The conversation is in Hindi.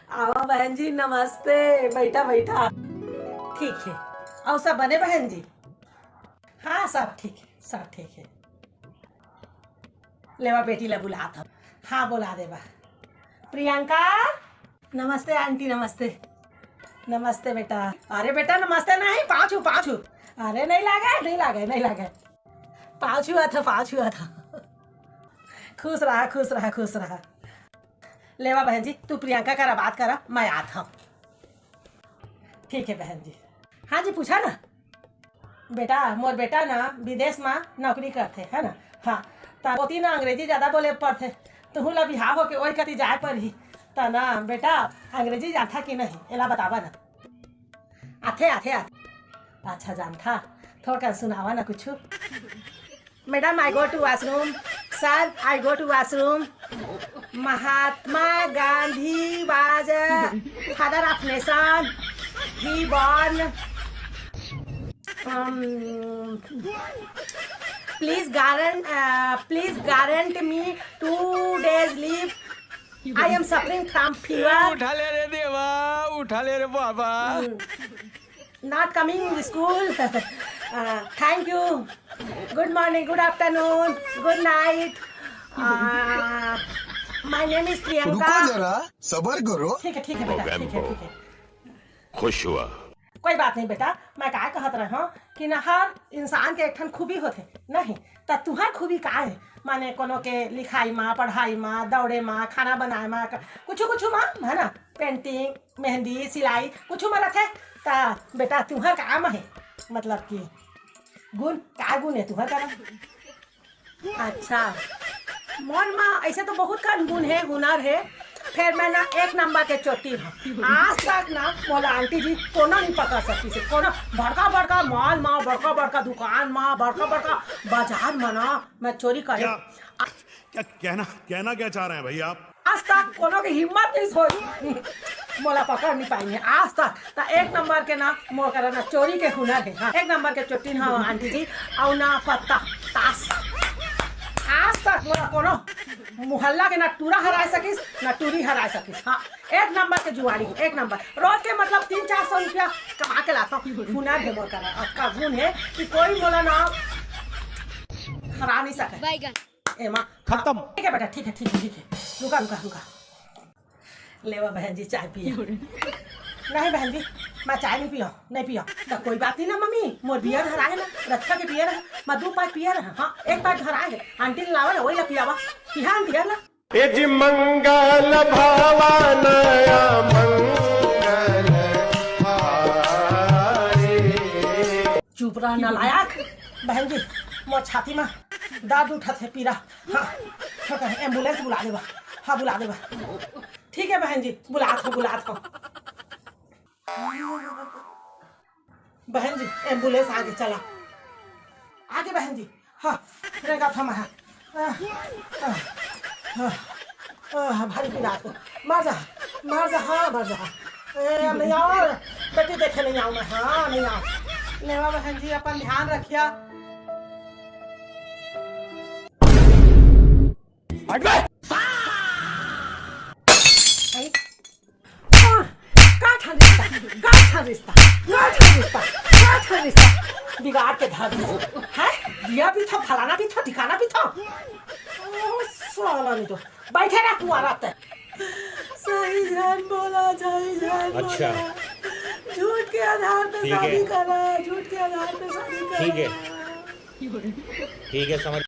आओ बहन जी, नमस्ते। बैठा बैठा। ठीक है। और सब बने बहन जी? हाँ सब ठीक है, सब ठीक है। लेवा बेटी ला बुला था। हाँ बुला देवा। प्रियंका। नमस्ते आंटी, नमस्ते। नमस्ते बेटा। अरे बेटा नमस्ते नहीं, पाँचू पाँचू। अरे नहीं लागे, नहीं लागे, नहीं लागे। पाँचू था, पाँचू था। खुश रहा, खुश रहा, खुश रहा। लेवा बहन जी, तू प्रियंका का बात करा, मैं आता हूँ। ठीक है बहन जी। हाँ जी पूछा ना। बेटा मोर बेटा ना विदेश में नौकरी करते है ना। हाँ तो ना अंग्रेजी ज्यादा बोले पड़ते। तुहू ला बिहाव होके वही कति जाए पर ही तो ना बेटा अंग्रेजी जानता कि नहीं एला बतावा ना। आथे आथे आथे। अच्छा जानता। थोड़ा सुनावा ना कुछ। Madam I go to washroom. Sir I go to washroom. Mahatma Gandhi was father of nation. He born please guarantee me 2 days leave. I am suffering from fever. उठा ले रे देवा, उठा ले रे बाबा। Not coming to school. Thank you. Good morning, good afternoon, good night. My name is रुको प्रियंका। जरा, सबर करो। ठीक है बेटा, ठीक है ठीक है। खुश हुआ। कोई बात नहीं बेटा, मैं का कहत रहा हूँ कि ना हर इंसान के एक ठन खूबी होते नहीं तो तुहार खूबी का है। माने कोनो के लिखाई में, पढ़ाई में, दौड़े में, खाना बनाए में, कुछ कुछ में है ना, पेंटिंग, मेहंदी, सिलाई कुछ में रखे तो बेटा तुहार काम है। मतलब कि गुण का गुण है तुहार का। अच्छा मन में ऐसे तो बहुत का गुण है, हुनर है। फिर मैं ना 1 नंबर के चोटी हूँ। आज तक ना मोला आंटी जी कोनो नहीं पकड़ सकती से। कोनो बड़का बड़का मॉल में, बड़का बड़का दुकान में, बड़का बड़का बाजार में ना मैं चोरी करे। क्या कहना क्या चाह रहे हैं भाई आप? आज तक कोनो की हिम्मत नहीं होई मोला पकड़ नहीं पाएंगे आज तक। तो 1 नंबर के ना मोर करा ना चोरी के हुनर है। हाँ 1 नंबर के चोटी हाँ आंटी जी। और ना पत्ता ताश आज तक मोला कोनो मोहल्ला के ना टूरा हरा सकिस ना टूरी हरा सकिस। हाँ 1 नंबर के जुआरी, 1 नंबर। रोज के मतलब 300-400 रुपया कमा के लाता हूँ। हुनर है मोर करा। आपका गुण है कि कोई मोला ना हरा नहीं सके। एमा खत्म। ठीक है बेटा, ठीक है ठीक है ठीक है। रुका रुका रुका। लेवा बहन जी चाय पिए। नहीं बहन जी मैं चाय नहीं पिया, नहीं पिया। तो कोई बात नहीं ना मम्मी, मोर बियर हरा है ना, रक्षा के पियर है। मैं 2 पैक पियर है। हाँ 1 पैक हरा है। आंटी ने लावा ना वही ला पियावा। पिया आंटी ला। जी मंगल भवानया मंगल हारे। चुप रहा नालायक। बहन जी मोर छाती में दर्द उठा थे पीरा। हाँ ठीक है एम्बुलेंस बुला देवा। हाँ बुला देवा। ठीक है बहन जी बुला दो। बहन जी एम्बुलेंस आगे चला आगे बहन जी। हाँ रेगा थमा है। भारी पीड़ा को मर जा हाँ मर जा। नहीं आओ बेटी देखे नहीं आऊँ मैं। हाँ नहीं आओ। लेवा बहन जी अपन ध्यान रखिया। रिश्ता बिगाड़ के धर है। दिया भी था, फलाना भी था, ठिकाना भी था। साला नहीं तो बैठे ना कुआरा ते। सही जान बोला, सही जान बोला। अच्छा झूठ के आधार पे शादी करा, झूठ के आधार पे शादी करा। ठीक है समझ